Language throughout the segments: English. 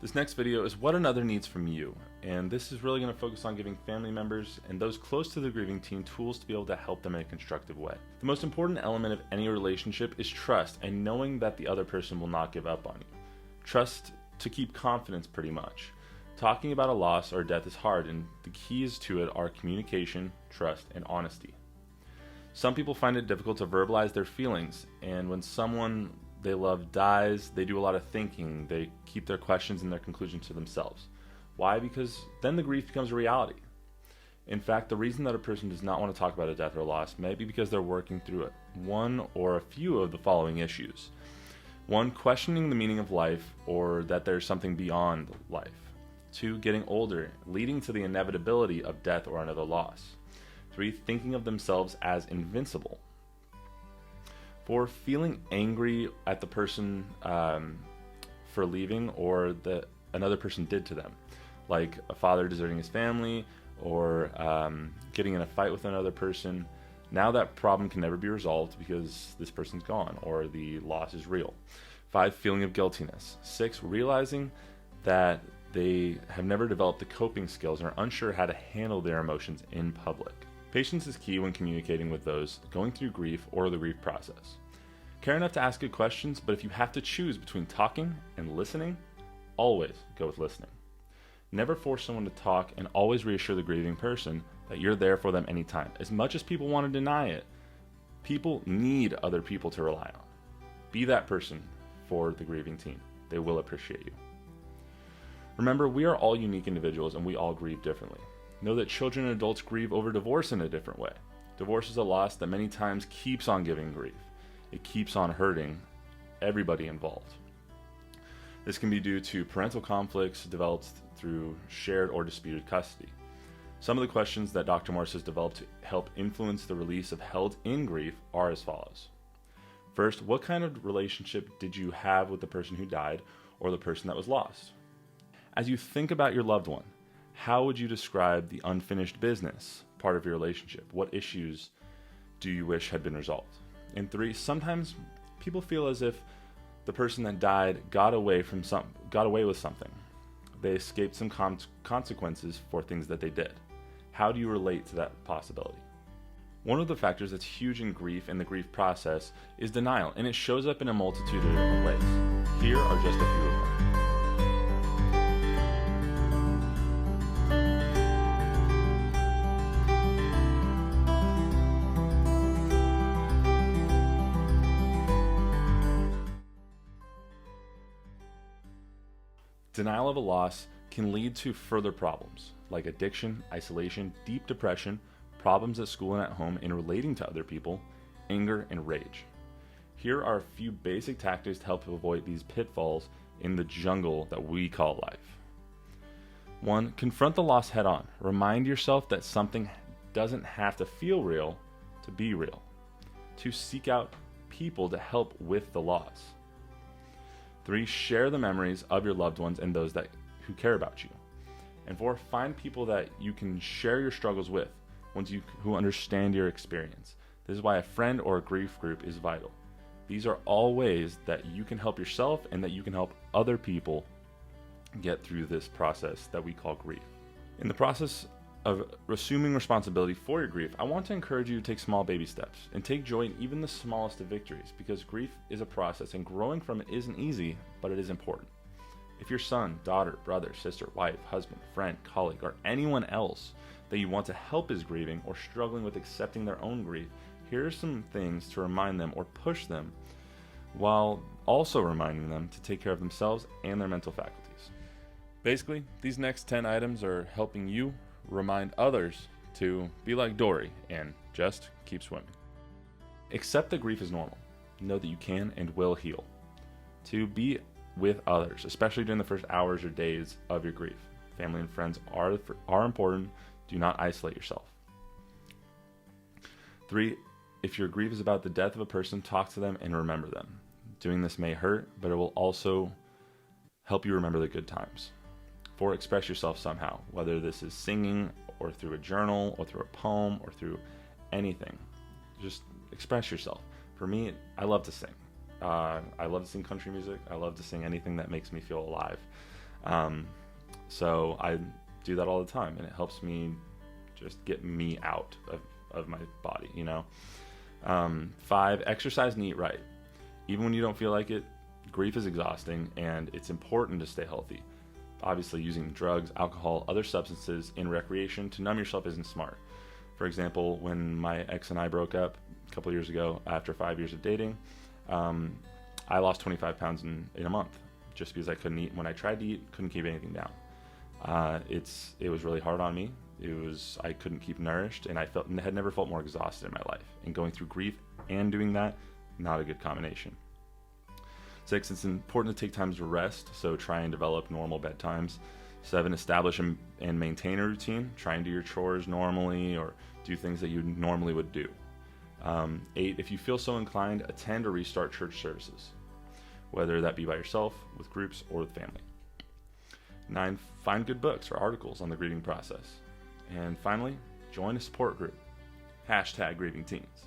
This next video is what another needs from you, and this is really going to focus on giving family members and those close to the grieving teen tools to be able to help them in a constructive way. The most important element of any relationship is trust and knowing that the other person will not give up on you. Trust to keep confidence pretty much. Talking about a loss or death is hard, and the keys to it are communication, trust, and honesty. Some people find it difficult to verbalize their feelings, and when someone they love dies, they do a lot of thinking. They keep their questions and their conclusions to themselves. Why? Because then the grief becomes a reality. In fact, the reason that a person does not want to talk about a death or a loss may be because they're working through one or a few of the following issues. 1, questioning the meaning of life or that there's something beyond life. 2, getting older, leading to the inevitability of death or another loss. 3, thinking of themselves as invincible. 4, feeling angry at the person for leaving or that another person did to them, like a father deserting his family or getting in a fight with another person. Now that problem can never be resolved because this person's gone or the loss is real. 5, feeling of guiltiness. 6, realizing that they have never developed the coping skills and are unsure how to handle their emotions in public. Patience is key when communicating with those going through grief or the grief process. Care enough to ask good questions, but if you have to choose between talking and listening, always go with listening. Never force someone to talk, and always reassure the grieving person that you're there for them anytime. As much as people want to deny it, people need other people to rely on. Be that person for the grieving teen. They will appreciate you. Remember, we are all unique individuals and we all grieve differently. Know that children and adults grieve over divorce in a different way. Divorce is a loss that many times keeps on giving grief. It keeps on hurting everybody involved. This can be due to parental conflicts developed through shared or disputed custody. Some of the questions that Dr. Morris has developed to help influence the release of held-in grief are as follows. First, what kind of relationship did you have with the person who died or the person that was lost? As you think about your loved one, how would you describe the unfinished business part of your relationship? What issues do you wish had been resolved? And 3, sometimes people feel as if the person that died got away with something. They escaped some consequences for things that they did. How do you relate to that possibility? One of the factors that's huge in grief and the grief process is denial, and it shows up in a multitude of different ways. Here are just a few of them. Denial of a loss can lead to further problems like addiction, isolation, deep depression, problems at school and at home in relating to other people, anger, and rage. Here are a few basic tactics to help avoid these pitfalls in the jungle that we call life. 1, confront the loss head on. Remind yourself that something doesn't have to feel real to be real. 2, seek out people to help with the loss. 3, share the memories of your loved ones and those who care about you. And 4, find people that you can share your struggles with, ones who understand your experience. This is why a friend or a grief group is vital. These are all ways that you can help yourself and that you can help other people get through this process that we call grief. In the process of assuming responsibility for your grief, I want to encourage you to take small baby steps and take joy in even the smallest of victories, because grief is a process and growing from it isn't easy, but it is important. If your son, daughter, brother, sister, wife, husband, friend, colleague, or anyone else that you want to help is grieving or struggling with accepting their own grief, here are some things to remind them or push them while also reminding them to take care of themselves and their mental faculties. Basically, these next 10 items are helping you remind others to be like Dory and just keep swimming. Accept that grief is normal. Know that you can and will heal. 2, be with others, especially during the first hours or days of your grief. Family and friends are important. Do not isolate yourself. 3, if your grief is about the death of a person, talk to them and remember them. Doing this may hurt, but it will also help you remember the good times. 4, express yourself somehow, whether this is singing or through a journal or through a poem or through anything. Just express yourself. For me, I love to sing. I love to sing country music. I love to sing anything that makes me feel alive. So I do that all the time, and it helps me just get me out of my body, 5, exercise and eat right. Even when you don't feel like it, grief is exhausting, and it's important to stay healthy. Obviously, using drugs, alcohol, other substances in recreation to numb yourself isn't smart. For example, when my ex and I broke up a couple years ago after 5 years of dating, I lost 25 pounds in a month just because I couldn't eat. When I tried to eat, couldn't keep anything down. It was really hard on me. I couldn't keep nourished, and had never felt more exhausted in my life. And going through grief and doing that, not a good combination. 6, it's important to take times to rest, so try and develop normal bedtimes. 7, establish and maintain a routine. Try and do your chores normally, or do things that you normally would do. 8, if you feel so inclined, attend or restart church services, whether that be by yourself, with groups, or with family. 9, find good books or articles on the grieving process. And finally, join a support group. #GrievingTeens.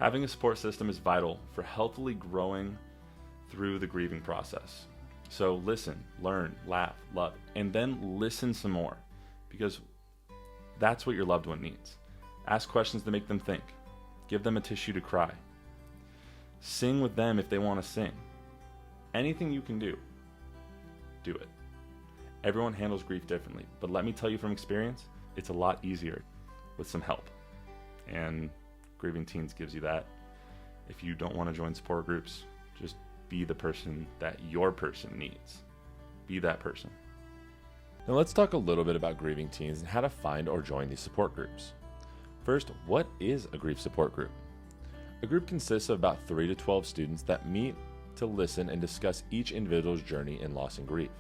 Having a support system is vital for healthily growing through the grieving process. So listen, learn, laugh, love, and then listen some more, because that's what your loved one needs. Ask questions to make them think. Give them a tissue to cry. Sing with them if they want to sing. Anything you can do, do it. Everyone handles grief differently, but let me tell you from experience, it's a lot easier with some help. And Grieving Teens gives you that. If you don't want to join support groups, just be the person that your person needs. Be that person. Now let's talk a little bit about Grieving Teens and how to find or join these support groups. First, what is a grief support group? A group consists of about 3 to 12 students that meet to listen and discuss each individual's journey in loss and grief.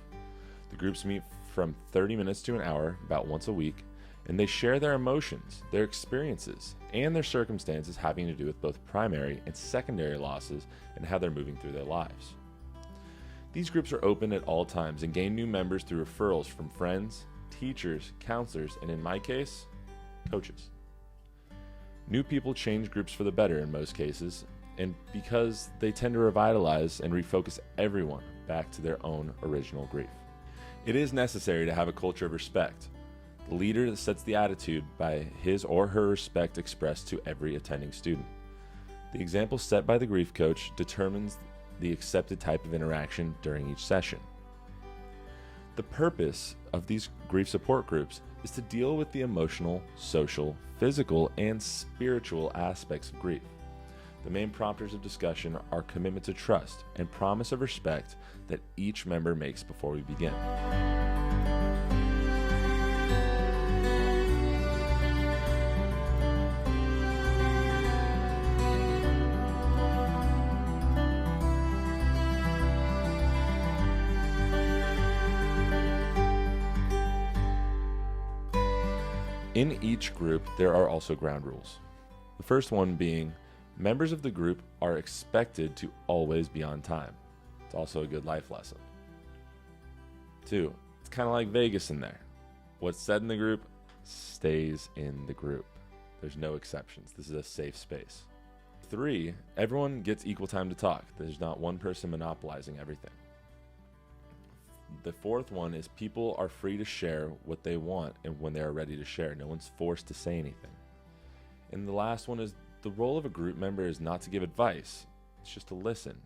The groups meet from 30 minutes to an hour, about once a week, and they share their emotions, their experiences, and their circumstances having to do with both primary and secondary losses and how they're moving through their lives. These groups are open at all times and gain new members through referrals from friends, teachers, counselors, and in my case, coaches. New people change groups for the better in most cases, and because they tend to revitalize and refocus everyone back to their own original grief. It is necessary to have a culture of respect. The leader sets the attitude by his or her respect expressed to every attending student. The example set by the grief coach determines the accepted type of interaction during each session. The purpose of these grief support groups is to deal with the emotional, social, physical, and spiritual aspects of grief. The main prompters of discussion are commitment to trust and promise of respect that each member makes before we begin. In each group, there are also ground rules. The first one being, members of the group are expected to always be on time. It's also a good life lesson. 2, it's kind of like Vegas in there. What's said in the group stays in the group. There's no exceptions. This is a safe space. 3, everyone gets equal time to talk. There's not one person monopolizing everything. The 4th one is people are free to share what they want and when they are ready to share. No one's forced to say anything. And the last one is the role of a group member is not to give advice. It's just to listen.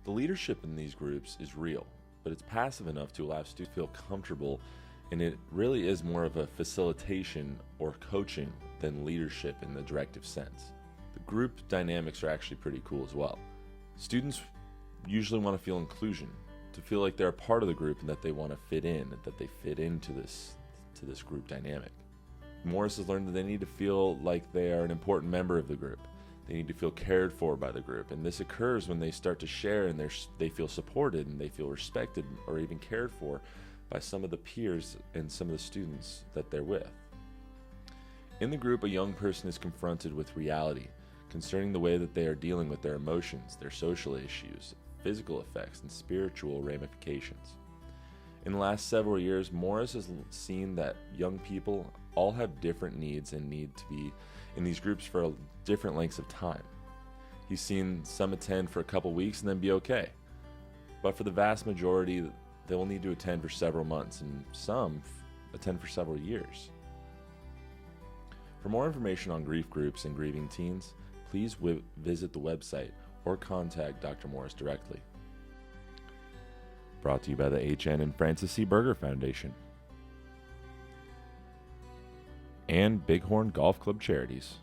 The leadership in these groups is real, but it's passive enough to allow students to feel comfortable, and it really is more of a facilitation or coaching than leadership in the directive sense. The group dynamics are actually pretty cool as well. Students usually want to feel inclusion, to feel like they're a part of the group and that they want to fit in, and that they fit into this group dynamic. Morris has learned that they need to feel like they are an important member of the group. They need to feel cared for by the group, and this occurs when they start to share and they feel supported and they feel respected or even cared for by some of the peers and some of the students that they're with. In the group, a young person is confronted with reality concerning the way that they are dealing with their emotions, their social issues, physical effects, and spiritual ramifications. In the last several years, Morris has seen that young people all have different needs and need to be in these groups for different lengths of time. He's seen some attend for a couple weeks and then be okay. But for the vast majority, they will need to attend for several months, and some attend for several years. For more information on grief groups and grieving teens, please visit the website or contact Dr. Morris directly. Brought to you by the HN and Francis C. Berger Foundation and Bighorn Golf Club Charities.